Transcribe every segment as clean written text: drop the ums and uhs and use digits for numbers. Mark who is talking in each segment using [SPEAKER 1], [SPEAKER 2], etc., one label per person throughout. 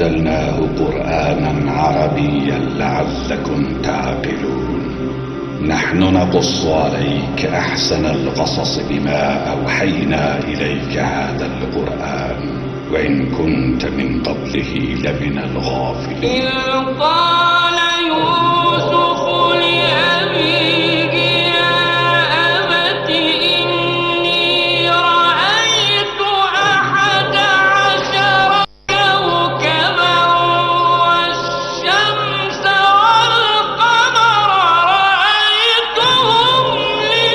[SPEAKER 1] أنزلناه قرآنا عربيا لعلكم تعقلون. نحن نقص عليك أحسن القصص بما أوحينا إليك هذا القرآن وإن كنت من قبله لمن الغافلين.
[SPEAKER 2] إذ قال يوسف لأبيه يا أبت إني رأيت 11 كوكبا والشمس والقمر رأيتهم لي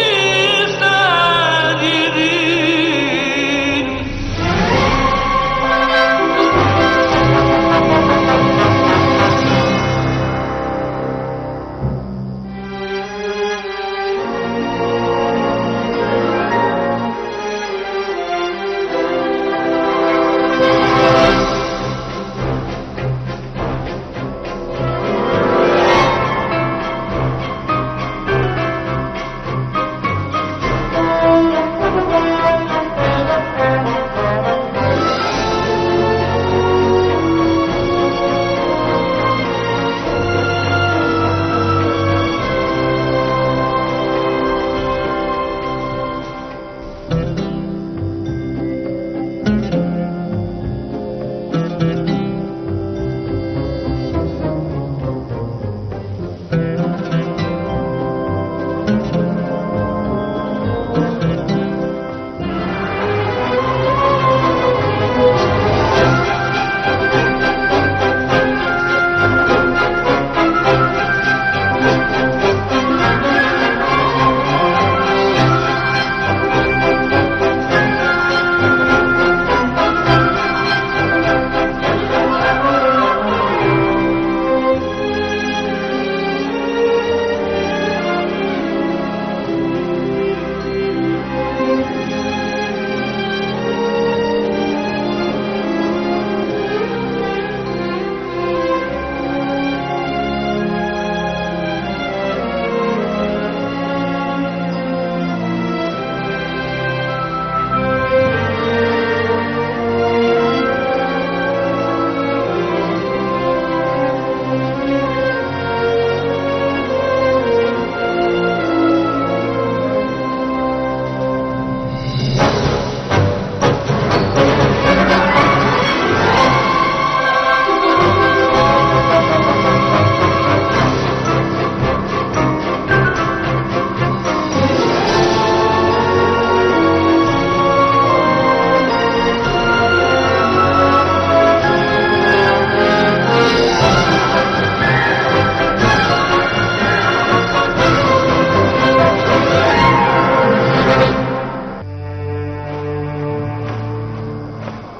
[SPEAKER 2] ساجدين.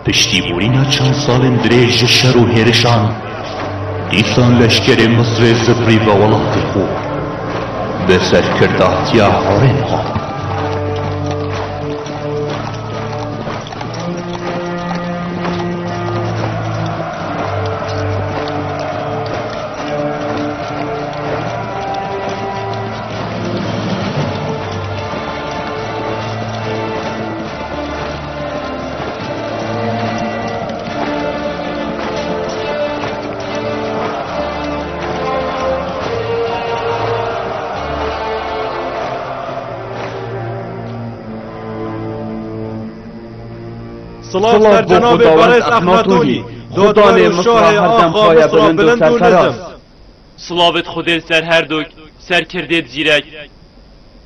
[SPEAKER 3] پشتیبورینا چند سال درێژ شەر و هێرشان دیسان لەشکرێ مصرێ زبری بە وڵاتی خۆ بەسەرکرداتیا هاڕێن هات.
[SPEAKER 4] سلاف در جناب بارز اخناتونی دادگاه شاه آقا مصر بلند و نظم.
[SPEAKER 5] سلاوت خودل سر هر دوک سر کردید زیرک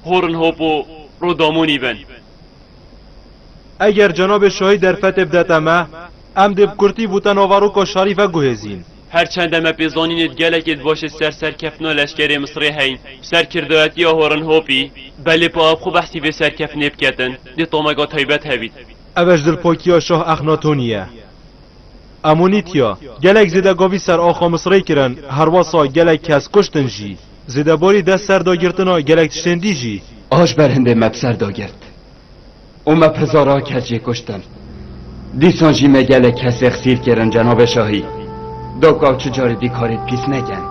[SPEAKER 5] هورن هوپ و رودامونی بن.
[SPEAKER 4] اگر جناب شاهی در فتح بدتمه ام دب کرتی بوتن آوارو که شریفه گوهزین.
[SPEAKER 5] هرچند اما پیزانینت گلکت باشه سر کفنا لشکر مصری هین سر کردواتی هورن هوپی بله پا خوب بحثی به سر کفنه بکتن دی طومگا تایبت هبید.
[SPEAKER 4] اوش دل پاکیا شاه اخناتونیه امونیتیا گلک زده گاوی سر آخا مصری کرن هر واسا گلک کس کشتن جی زده باری دست سر داگرتنا گلک تشتندی جی
[SPEAKER 6] آش برهنده مب سر داگرت او مب هزارا کس جی کشتن دیسان جی مگلک کس اخسیر کرن جناب شاهی دوکاو چجاری بیکاریت پیس نگن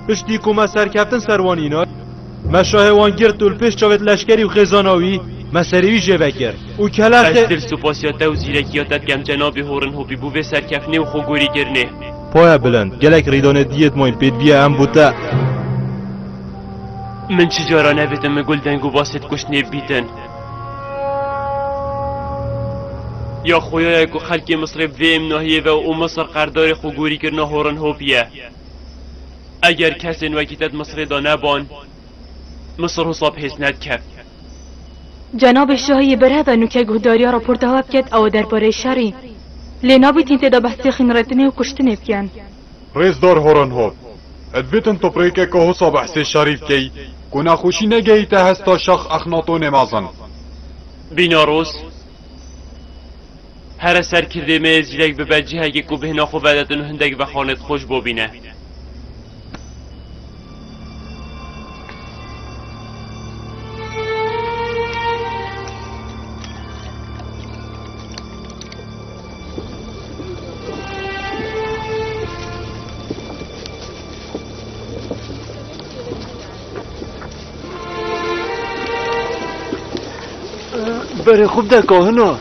[SPEAKER 4] پشتی کما سر کفتن سروان اینا مشاه وان گرد دول پیش چاوت لشکری و خزاناوی مسریوی جبکر و
[SPEAKER 5] از
[SPEAKER 4] کلخ
[SPEAKER 5] دل سپاسیاته و زیرکیاتت گم جناب هورن هوبی بو به سرکفنه و خوگوری کرنه.
[SPEAKER 4] پایا بلند گلک ریدان دیت ماین پیدویه ام بوده
[SPEAKER 5] من چجارا نویدم مگل دنگو باست کشنه بیتن. یا خویا که خلق مصر ویم ناهیه و او مصر قردار خوگوری کرنه هورن هوبیه. اگر کسی وکیتت مصر دا نبان مصر حساب حسنت کف.
[SPEAKER 7] جناب شاهی برهد نوکه گهداریا را پرتهاب کرد او درباره شری لنابی تینت دا بحثی خنرتنه و کشتنه بکن.
[SPEAKER 8] رزدار هورن هوب ادویتن توپریکه که حساب بحث شریف کی گناه خوشی نگهیته هستا شخ اخناتون مازن
[SPEAKER 5] بیناروس هر سر کرده می زیرک به بجی هگه که به ناخو بدتن هندگ و خانت خوش ببینه.
[SPEAKER 9] بره خوب ده کاهنا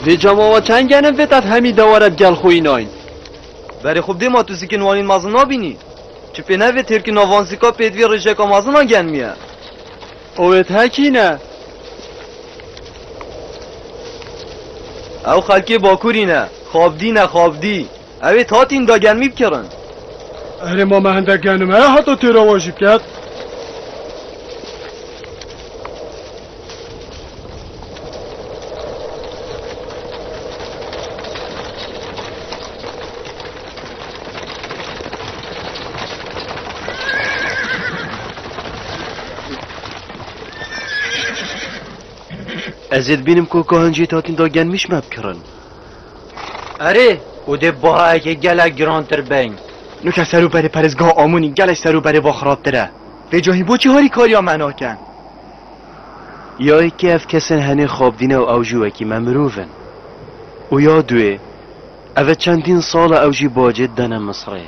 [SPEAKER 9] وی جماعت چند گنه ویتت همی دوارد گل خوی ناین
[SPEAKER 10] بره خوب دی ما تو سیکن وانین مازن نابینی چه پینه وی ترکی نوانسیکا پیدوی رجکا مازن آن گن میه
[SPEAKER 9] اویت هکی نه
[SPEAKER 10] او خلکی باکوری نه خواب دی اوی تاتین دا گن میب کرن
[SPEAKER 9] اره ما مهنده گنم حتی تیرا واجب کرد
[SPEAKER 10] ازید بینم که کهنجی تاتین دا گن میش مب کرن اره او ده با اگه گله گرانتر بین
[SPEAKER 9] نو که سرو بره پرزگاه آمونی گلش سرو بره با خراب تره به جاهی بو چی هاری کاریا منا کن
[SPEAKER 10] یا ای که اف کسن هنه خواب دینه و اوجوه که ممروفن و یا دوه اوه چندین سال اوجی باجد دانه مصره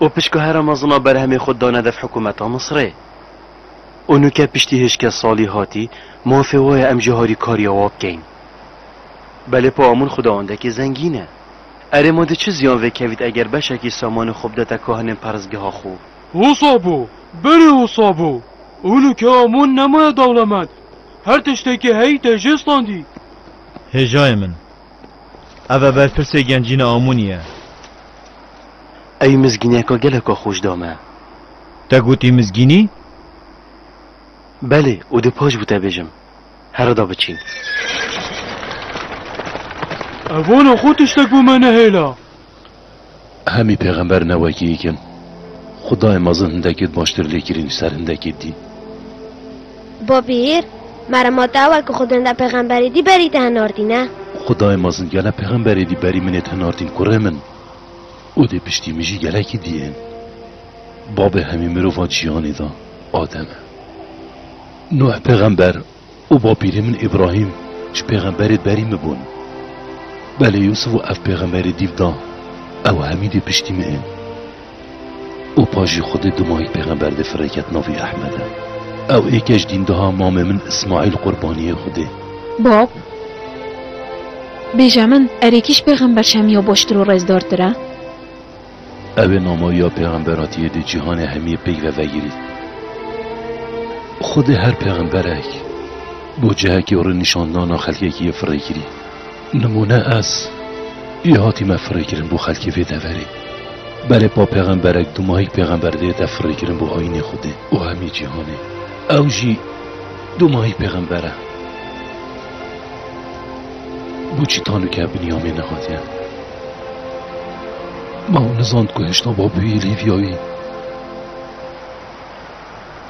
[SPEAKER 10] و پشکه هر مزنا بر همه خود دانه دف حکومت مصره اونو که پشتی هشکه سالی هاتی موافقه ام جهاری کاری واب گین بله پا آمون خدا آنده که زنگینه اره ماده چه زیان وکوید اگر بشکی سامان خوب ده تکاهن پرزگه ها خوب
[SPEAKER 9] حسابو بره حسابو اونو که آمون نمای دولمد هر تشته که هی تجستاندی
[SPEAKER 4] هجای من اوه برپرس گنجین آمونیه
[SPEAKER 10] ای مزگینه که گلکا خوش دامه
[SPEAKER 4] تا گوتی مزگینی؟
[SPEAKER 10] بله او ده پاش بوده بجم هر دا بچین
[SPEAKER 9] اوان خودش تک بو منه هیلا
[SPEAKER 1] همی پیغمبر نواکی ایکن خدای مازن هندکت باشتر لیکرین سر هندکت دی
[SPEAKER 11] بابیر مرمات اول که خودنده پیغمبری دی بری تهناردی نه
[SPEAKER 1] خدای مازن گله پیغمبری دی بری منت هناردین کره من او دی پشتی میجی گله کی دیین باب همی مروفا جیانی دا آدمه نوح پیغمبر او با پیری من ابراهیم چه پیغمبرت بری مبون بله یوسف و اف پیغمبر دیو دا او همیدی پشتی مئن او پاجی خود دماغی پیغمبر ده فرکت ناوی احمده او ایکش دین ده ها مام من اسماعیل قربانی خوده
[SPEAKER 7] باب بیجا من اریکیش پیغمبر شمیا باشتر و رزدار داره
[SPEAKER 1] او نامایا پیغمبراتی ده جهان همی پیگ و وگیرید خود هر پیغمبرک بو جهه که اور نشاندانا خلقه که فرکیری نمونه از یه هاتی مفرکرن بو خلقه وی دوری بله با پیغمبرک دو ماهی پیغمبر ده دفرکرن بو آین خوده او همی جهانه او جی دو ماهی پیغمبره بو چی تانو که بنیامه نهاده ما او نزاند که هشتا با بوی لیویایی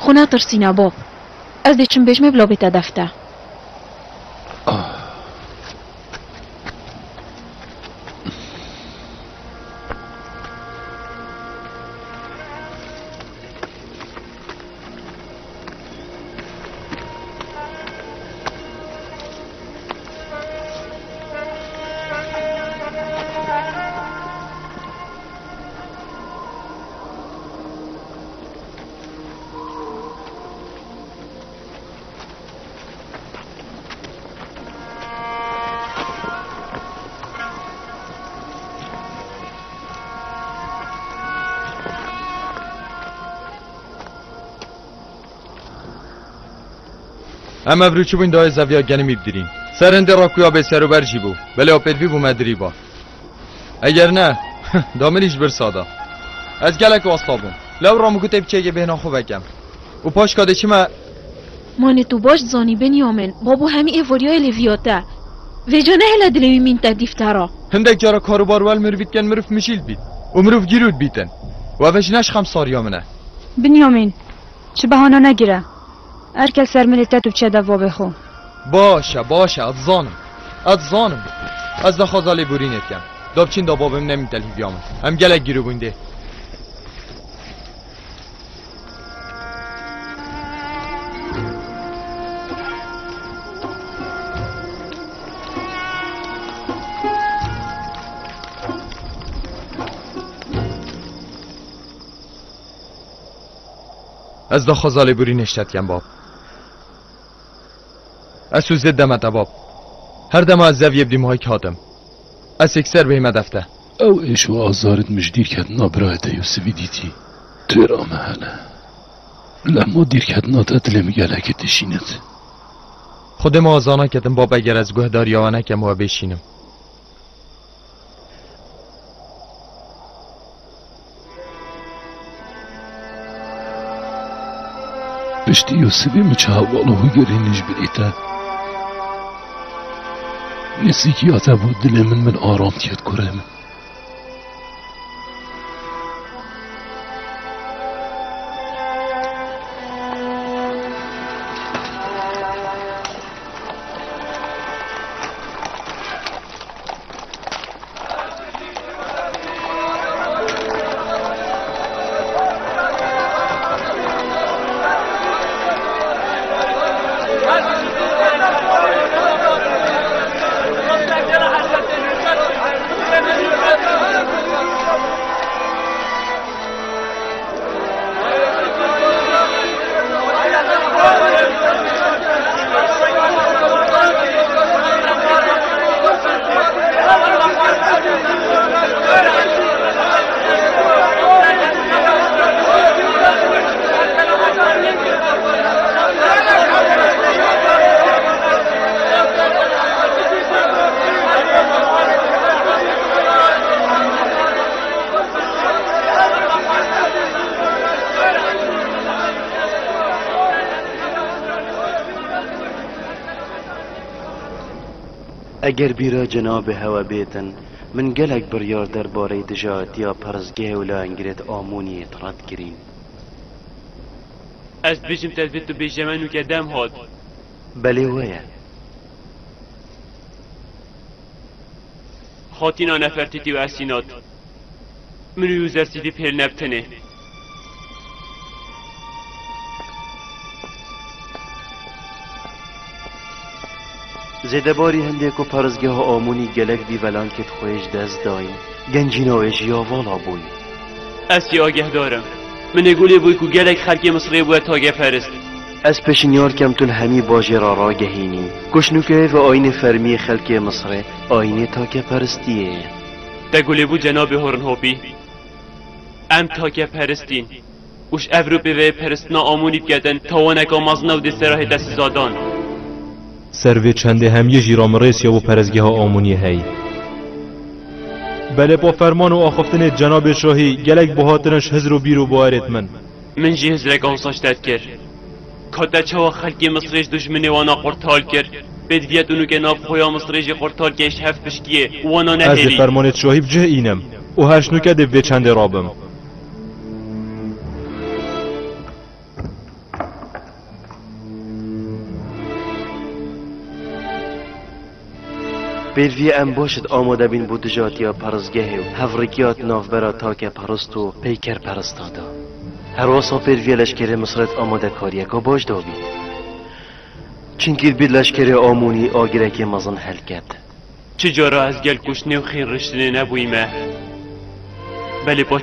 [SPEAKER 7] خونه ترسینا باب از دیچم بجمه بلا بیتا دفته
[SPEAKER 12] اما بروچو بین دای زویا گنی میبدیرین سرنده را کویا به سر و برجی بو بله آپدوی بو مدری با اگر نه دامنیش برسادا از گلک واستابون لو رامو گوته بچه بهنا خوب بگم و پاش کاده چی ما
[SPEAKER 13] مانه تو باش زانی بنیامن بابو همی ایوریای لیویاته و جانه هلا دلوی مین تدیفترا
[SPEAKER 12] هندک جارا کاروبار ول مروید کن مروف مشیل بید و مروف گیرود بیتن و اوش نشخم ساریا منه
[SPEAKER 14] بنیامین چه بهانه نگیره هرکس سر ملته تو چه دوا بخو
[SPEAKER 12] باشه ادزانم از دا خازالی بورینت کم دابچین دا بابم نمیتل هیویامن هم گلک گیرو بونده از دا خازالی بوری نشتت کن باب از سوزد دمت باب هر دم از زویه بدیم های کادم از اکسر بهیم دفته
[SPEAKER 1] او ایش و آزارت مجدیر کدنا برایت یوسفی دیتی تیرا محله لما دیر کدنا تا دلم گلک دشینت
[SPEAKER 12] خودم آزانا کدم باب اگر از گوه داریاوانه کم و بشینم
[SPEAKER 1] پشتی یوسفی مچه حوالا و گرینیش بریته نسیکیاته بود دل من آرام تید کرم
[SPEAKER 10] اگر بیرا جناب هوا بیتن من گلک بریار در باره دجات یا پرزگه ولا انگرت آمونی اطراد کرین
[SPEAKER 5] از بیشم تدبیت تو بیشمانو که دم هاد
[SPEAKER 10] بله ویا
[SPEAKER 5] خاطینا نفرتیتی و اسینات منو یوزر سیدی پر نبتنه
[SPEAKER 10] زیده باری هندیک و پرزگه ها آمونی گلک بی ولان کت خویش دست دایم گنجیناوش یا والا بوی
[SPEAKER 5] اسی آگه دارم من اگولی بوی که گلک خلق مصری بوی تاگه فرست
[SPEAKER 10] از پشنیار کم تل همی باجه را گهینی کشنوکه و آین فرمی خلق مصری آین تاگه پرستیه
[SPEAKER 5] دگولی بو جناب هورن هوپی ام تاگه پرستین وش اوروپی و پرستنا آمونی بگدن تاوانک آمازنا و دستراه دست زادان
[SPEAKER 4] سروی چنده همیه جیرام ریس یا و پرزگه ها آمونی هی بله با فرمان و آخفتن جناب شاهی گلک بهاترنش هزر و بیر و بارت من
[SPEAKER 5] جی هزرک آنساشتت کر کاتا چوا خلقی مصریش دشمنی وانا قرطال کر بدویت اونو که ناف خویا مصریش قرطال کش هفت بشکیه وانا نهری
[SPEAKER 4] از فرمانت شاهی بجه اینم و هرشنو که دوی چنده رابم
[SPEAKER 10] پیروی ام باشد آماده بین بودجات یا پرزگه و هفرکیات ناف برا تاک پرست و پیکر پرستادا هر واسا پیروی لشکر مصرت آماده کاریه که باش دابید چنکیر بید لشکر آمونی آگره که مزن حل کرد
[SPEAKER 5] چجارا از گل کشنه و خیر رشتنه نبویمه بله با